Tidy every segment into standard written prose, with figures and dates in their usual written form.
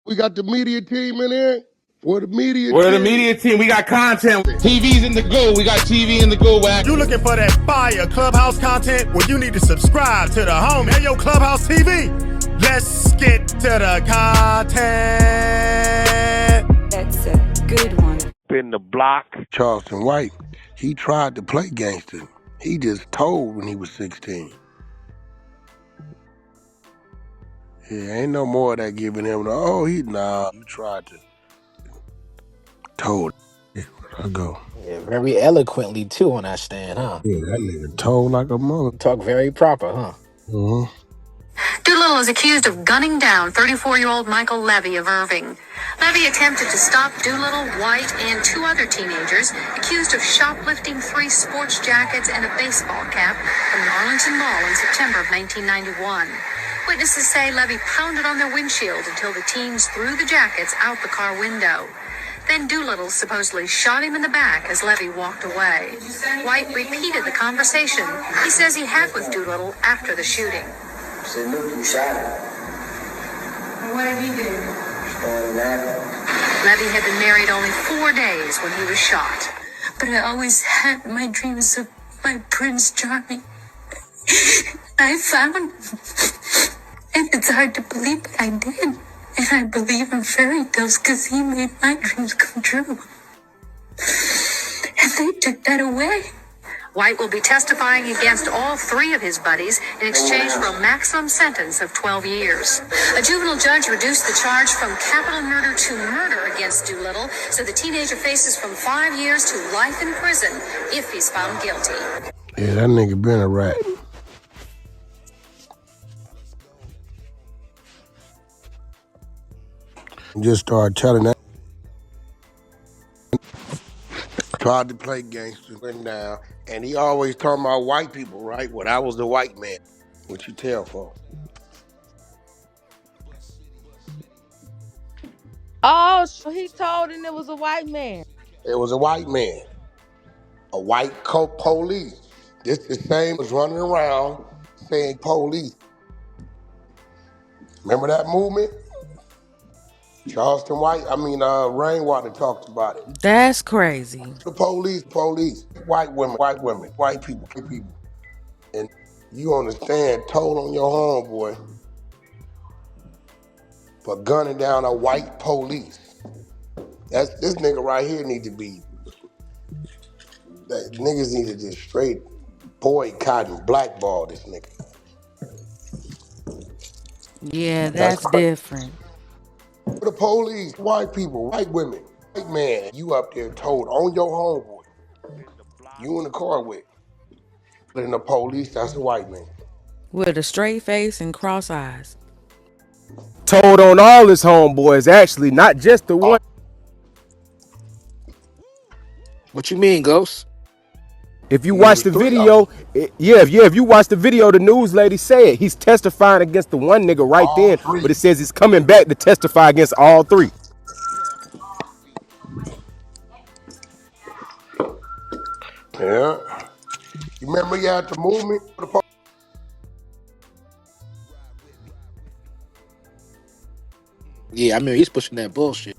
We got the media team in here. We're the media We're the team. media team. We got content. TV's in the go. We got TV in the go, Wack. You looking for that fire Clubhouse content? Well, you need to subscribe to the home. Hey, yo, Clubhouse TV. Let's get to the content. That's a good one. In the block. Charleston White, he tried to play gangster. He just told when he was 16. Yeah, ain't no more of that giving him the, you tried to. Told. Yeah, where'd I go? Yeah, very eloquently too on that stand, huh? Yeah, that nigga told like a mother. Talk very proper, huh? Mm-hmm. Doolittle is accused of gunning down 34-year-old Michael Levy of Irving. Levy attempted to stop Doolittle, White, and two other teenagers accused of shoplifting 3 sports jackets and a baseball cap from an Arlington mall in September of 1991. Witnesses say Levy pounded on their windshield until the teens threw the jackets out the car window. Then Doolittle supposedly shot him in the back as Levy walked away. White repeated the conversation he says he had with Doolittle after the shooting. I said, look, you shot him. What did he do? Started laughing. Levy had been married only 4 days when he was shot. But I always had my dreams of my Prince Charming. I found him. And it's hard to believe, but I did. And I believe in fairy tales because he made my dreams come true. And they took that away. White will be testifying against all 3 of his buddies in exchange for a maximum sentence of 12 years. A juvenile judge reduced the charge from capital murder to murder against Doolittle, so the teenager faces from 5 years to life in prison if he's found guilty. Yeah, that nigga been a rat. Just started telling that. Tried to play gangster, went down. And he always talking about white people, right? When I was the white man. What you tell folks? Oh, so he told him it was a white man. It was a white man. A white police. This the same was running around saying police. Remember that movement? Charleston White, Rainwater talked about it. That's crazy. The police, white women, white people. And you understand, told on your homeboy for gunning down a white police. This nigga right here need to be, niggas need to just straight boycott and blackball this nigga. Yeah, that's different. The police, white people, white women, white man, you up there told on your homeboy. You in the car with. And the police, that's a white man. With a straight face and cross eyes. Told on all his homeboys, actually, not just the one. What you mean, Ghost? If you watch the video, if you watch the video, the news lady said he's testifying against the one nigga right then, but it says he's coming back to testify against all 3. Yeah. You remember you had the movement? Yeah, I mean, he's pushing that bullshit.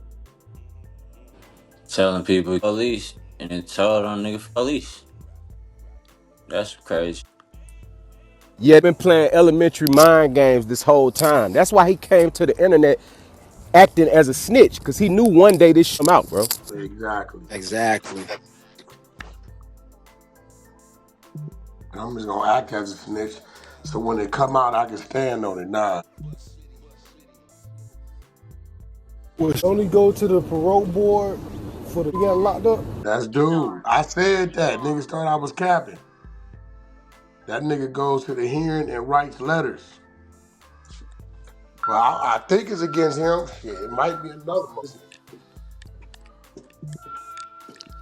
Telling people police and then told on nigga police. That's crazy. Yeah, been playing elementary mind games this whole time. That's why he came to the internet acting as a snitch, because he knew one day this shit come out, bro. Exactly. I'm just gonna act as a snitch, so when they come out, I can stand on it. Nah. Which only go to the parole board for the get locked up? That's dude. I said that. Niggas thought I was capping. That nigga goes to the hearing and writes letters. Well, I think it's against him. Shit, it might be another one.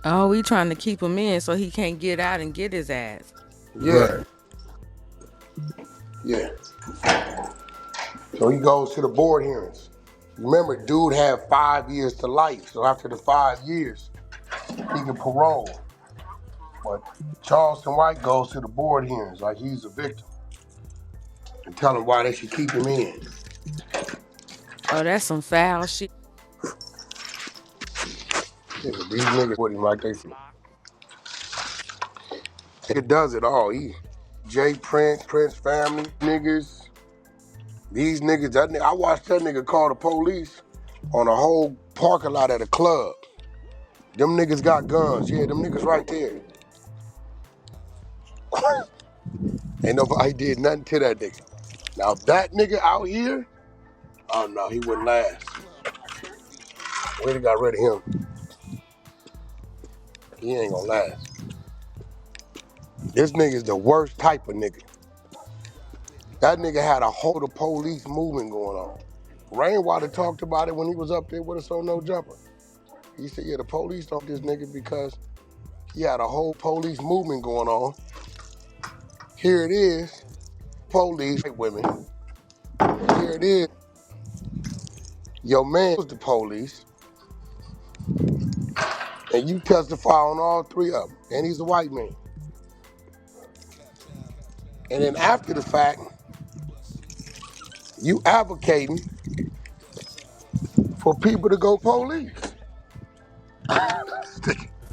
Oh, we trying to keep him in so he can't get out and get his ass. Yeah. Yeah. So he goes to the board hearings. Remember, dude had 5 years to life. So after the 5 years, he can parole. But Charleston White goes to the board hearings like he's a victim and tell him why they should keep him in. Oh, that's some foul shit. Yeah, these niggas with him like they feel. Nigga does it all. He, Jay Prince family niggas. These niggas, I watched that nigga call the police on a whole parking lot at a club. Them niggas got guns. Yeah, them niggas right there. Ain't nobody did nothing to that nigga. Now that nigga out here, oh no, he wouldn't last. We done got rid of him. He ain't gonna last. This nigga's the worst type of nigga. That nigga had a whole the police movement going on. Rainwater talked about it when he was up there with us on No Jumper. He said, yeah, the police don't this nigga because he had a whole police movement going on. Here it is, police, white women. Here it is, your man was the police, and you testify on all three of them, and he's a white man. And then after the fact, you advocating for people to go police.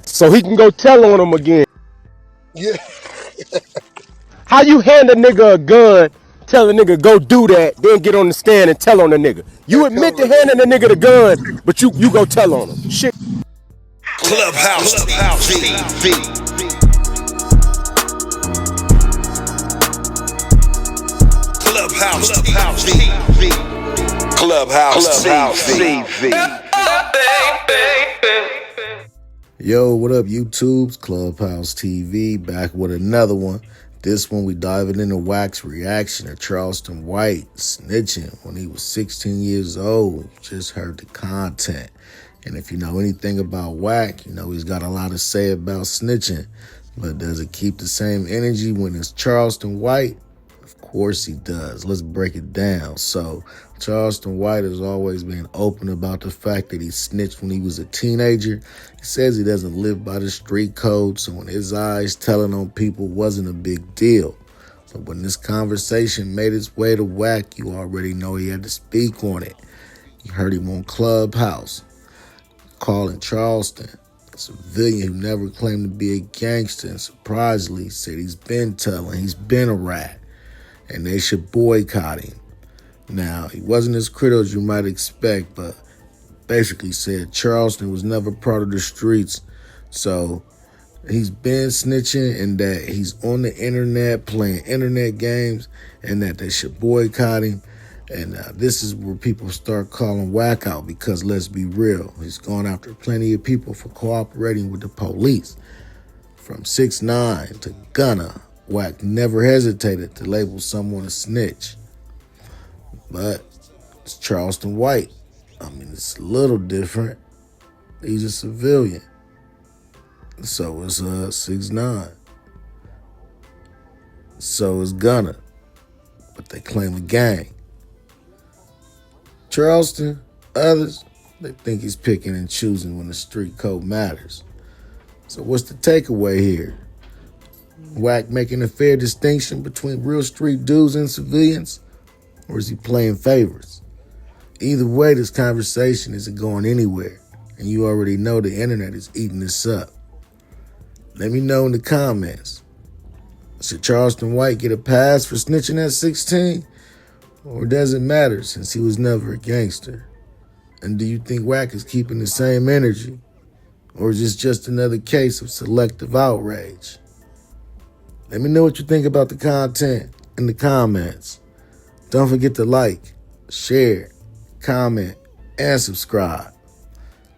So he can go tell on them again. Yeah, How you hand a nigga a gun, tell a nigga go do that, then get on the stand and tell on the nigga? You and tell admit to them that. handing the nigga the gun, but you go tell on him. Shit. Clubhouse TV. Clubhouse TV. Yo, what up, YouTube's Clubhouse TV, back with another one. This one we diving into Wack's reaction to Charleston White snitching when he was 16 years old. You just heard the content. And if you know anything about Wack, you know he's got a lot to say about snitching. But does it keep the same energy when it's Charleston White? Of course he does. Let's break it down. So Charleston White has always been open about the fact that he snitched when he was a teenager. He says he doesn't live by the street code, so in his eyes, telling on people wasn't a big deal. So when this conversation made its way to Wack, you already know he had to speak on it. You heard him on Clubhouse, calling Charleston a civilian who never claimed to be a gangster, and surprisingly said he's been telling, he's been a rat, and they should boycott him. Now, he wasn't as critical as you might expect, but basically said Charleston was never part of the streets. So he's been snitching and that he's on the internet playing internet games and that they should boycott him. And this is where people start calling Wack out because let's be real, he's gone after plenty of people for cooperating with the police. From 6ix9ine to Gunna, Wack never hesitated to label someone a snitch. But it's Charleston White. I mean, it's a little different. He's a civilian. So is 6ix9ine. So is Gunna. But they claim a gang. Charleston, others, they think he's picking and choosing when the street code matters. So what's the takeaway here? Wack making a fair distinction between real street dudes and civilians? Or is he playing favorites? Either way, this conversation isn't going anywhere. And you already know the internet is eating this up. Let me know in the comments. Should Charleston White get a pass for snitching at 16? Or does it matter since he was never a gangster? And do you think Wack is keeping the same energy? Or is this just another case of selective outrage? Let me know what you think about the content in the comments. Don't forget to like, share, comment, and subscribe.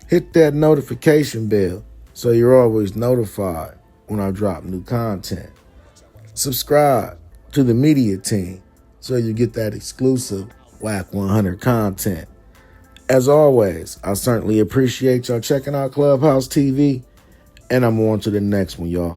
Hit that notification bell so you're always notified when I drop new content. Subscribe to the media team so you get that exclusive Wack 100 content. As always, I certainly appreciate y'all checking out Clubhouse TV, and I'm on to the next one, y'all.